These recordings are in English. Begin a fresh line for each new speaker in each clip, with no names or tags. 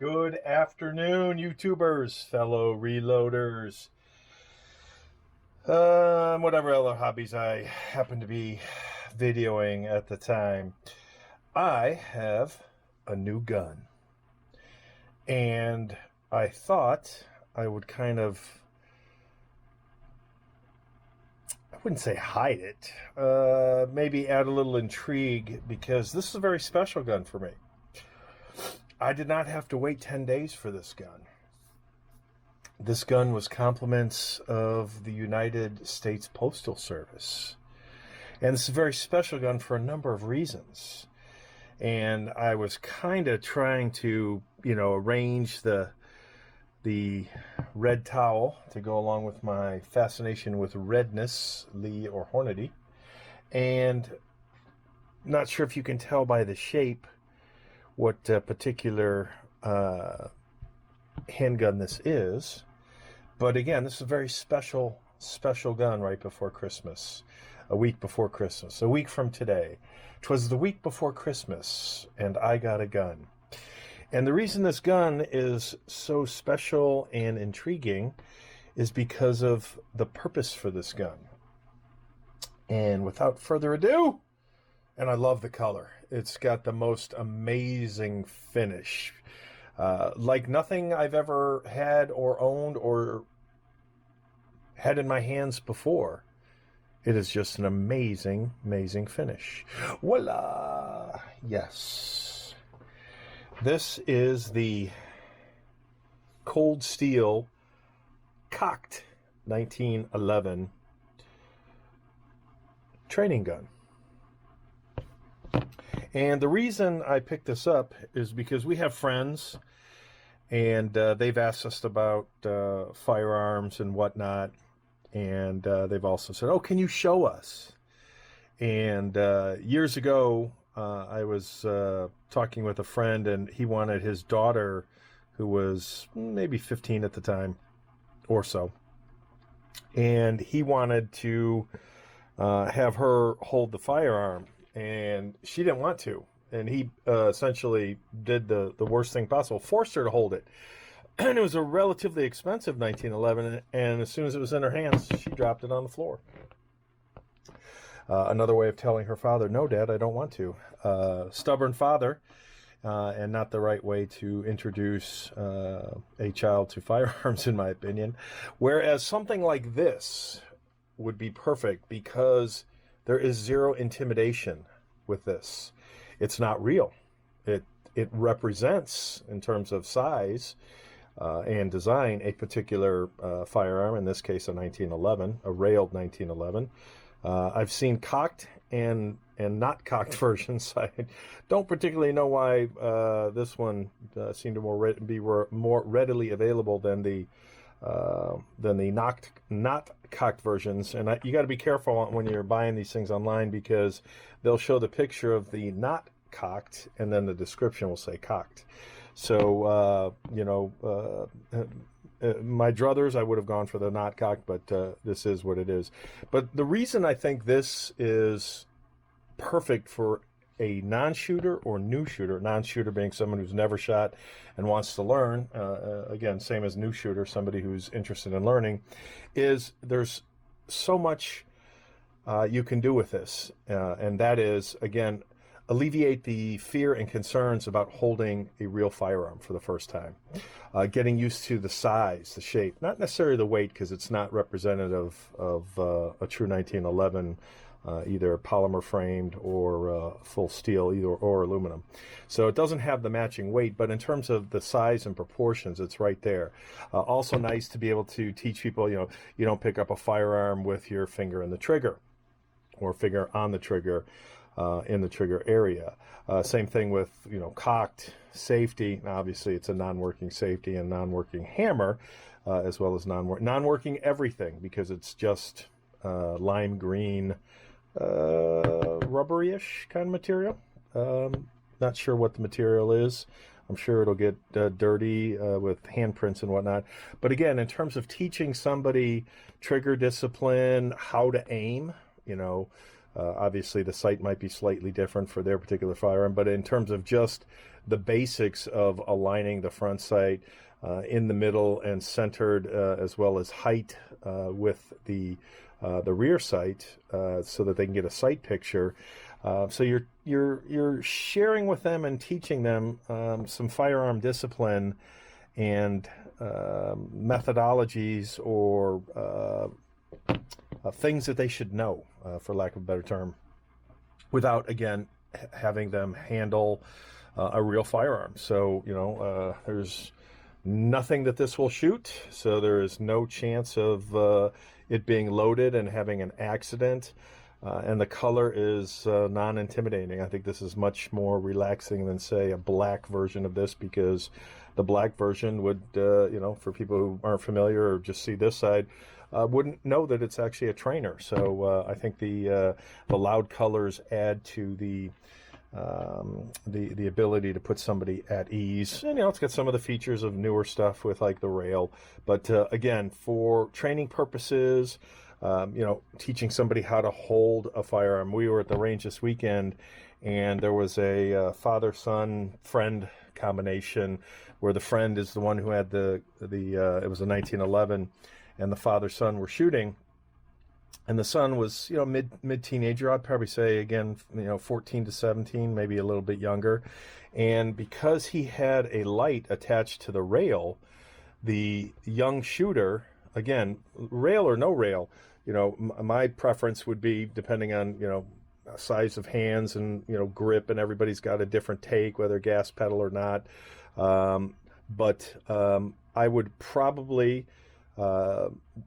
Good afternoon, YouTubers, fellow reloaders, whatever other hobbies I happen to be videoing at the time. I have a new gun, and I thought I would I wouldn't say hide it, maybe add a little intrigue, because this is a very special gun for me. I did not have to wait 10 days for this gun. This gun was compliments of the United States Postal Service. And it's a very special gun for a number of reasons. And I was kind of trying to, arrange the red towel to go along with my fascination with redness, Lee or Hornady. And not sure if you can tell by the shape what particular handgun this is. But again, this is a very special gun right before Christmas. A week before Christmas. A week from today. 'Twas the week before Christmas, and I got a gun. And the reason this gun is so special and intriguing is because of the purpose for this gun. And without further ado, and I love the color. It's got the most amazing finish. Like nothing I've ever had or owned or had in my hands before. It is just an amazing, amazing finish. Voila! Yes. This is the Cold Steel Cocked 1911 training gun. And the reason I picked this up is because we have friends, and they've asked us about firearms and whatnot. And they've also said, oh, can you show us? And years ago, I was talking with a friend, and he wanted his daughter, who was maybe 15 at the time or so, and he wanted to have her hold the firearm. And she didn't want to. And he essentially did the worst thing possible, forced her to hold it. And it was a relatively expensive 1911, and as soon as it was in her hands, she dropped it on the floor. Another way of telling her father, no, Dad, I don't want to. Stubborn father, and not the right way to introduce a child to firearms, in my opinion. Whereas something like this would be perfect because there is zero intimidation with this. It's not real. It represents, in terms of size and design, a particular firearm, in this case a 1911, a railed 1911. I've seen cocked and not cocked versions. I don't particularly know why this one seemed to be more readily available than the not cocked versions. And you got to be careful when you're buying these things online, because they'll show the picture of the not cocked and then the description will say cocked. So my druthers, I would have gone for the not cocked, but this is what it is. But the reason I think this is perfect for a non-shooter or new shooter, non-shooter being someone who's never shot and wants to learn, again, same as new shooter, somebody who's interested in learning, is there's so much you can do with this. And that is, again, alleviate the fear and concerns about holding a real firearm for the first time. Getting used to the size, the shape, not necessarily the weight, because it's not representative of a true 1911, either polymer framed or full steel, or aluminum. So it doesn't have the matching weight, but in terms of the size and proportions, it's right there. Also nice to be able to teach people, you don't pick up a firearm with your finger in the trigger or finger on the trigger. In the trigger area. Same thing with, cocked safety. Obviously, it's a non-working safety and non-working hammer, as well as non-working everything, because it's just lime green, rubbery-ish kind of material. Not sure what the material is. I'm sure it'll get dirty with handprints and whatnot. But again, in terms of teaching somebody trigger discipline, how to aim, Obviously, the sight might be slightly different for their particular firearm, but in terms of just the basics of aligning the front sight in the middle and centered, as well as height with the rear sight, so that they can get a sight picture. So you're sharing with them and teaching them some firearm discipline and methodologies or things that they should know, for lack of a better term, without, again, having them handle a real firearm. So, there's nothing that this will shoot, so there is no chance of it being loaded and having an accident. And the color is non-intimidating. I think this is much more relaxing than, say, a black version of this, because the black version would, for people who aren't familiar or just see this side, wouldn't know that it's actually a trainer. So I think the loud colors add to the ability to put somebody at ease. And, it's got some of the features of newer stuff with like the rail. But again, for training purposes, teaching somebody how to hold a firearm. We were at the range this weekend, and there was a father-son friend combination where the friend is the one who had it was a 1911, and the father-son were shooting. And the son was, mid-teenager. I'd probably say, again, 14 to 17, maybe a little bit younger. And because he had a light attached to the rail, the young shooter, again, rail or no rail, my preference would be, depending on, size of hands and, grip, and everybody's got a different take, whether gas pedal or not. But I would probably,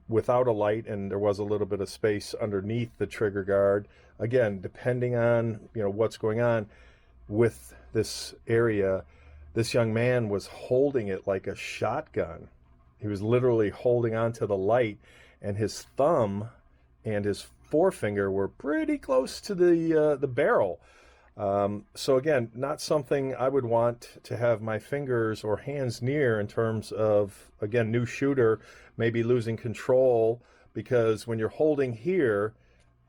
without a light, and there was a little bit of space underneath the trigger guard, again, depending on, what's going on with this area, this young man was holding it like a shotgun. He was literally holding onto the light, and his thumb and his forefinger were pretty close to the barrel. So again, not something I would want to have my fingers or hands near, in terms of, again, new shooter, maybe losing control, because when you're holding here,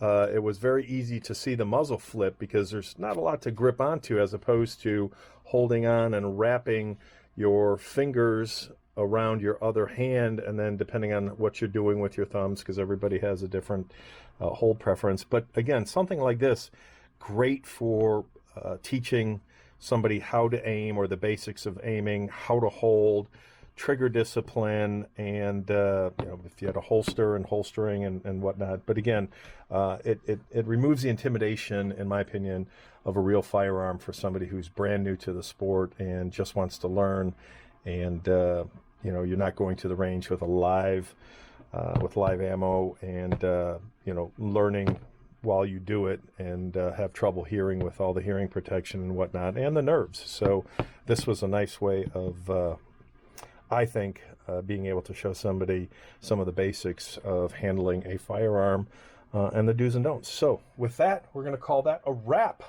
it was very easy to see the muzzle flip, because there's not a lot to grip onto, as opposed to holding on and wrapping your fingers around your other hand, and then depending on what you're doing with your thumbs, because everybody has a different hold preference. But again, something like this, great for teaching somebody how to aim, or the basics of aiming, how to hold, trigger discipline, and if you had a holster and holstering and whatnot. But again, it removes the intimidation, in my opinion, of a real firearm for somebody who's brand new to the sport and just wants to learn. And you're not going to the range with live ammo, and learning while you do it, and have trouble hearing with all the hearing protection and whatnot, and the nerves. So this was a nice way of, I think, being able to show somebody some of the basics of handling a firearm, and the do's and don'ts. So with that, we're going to call that a wrap.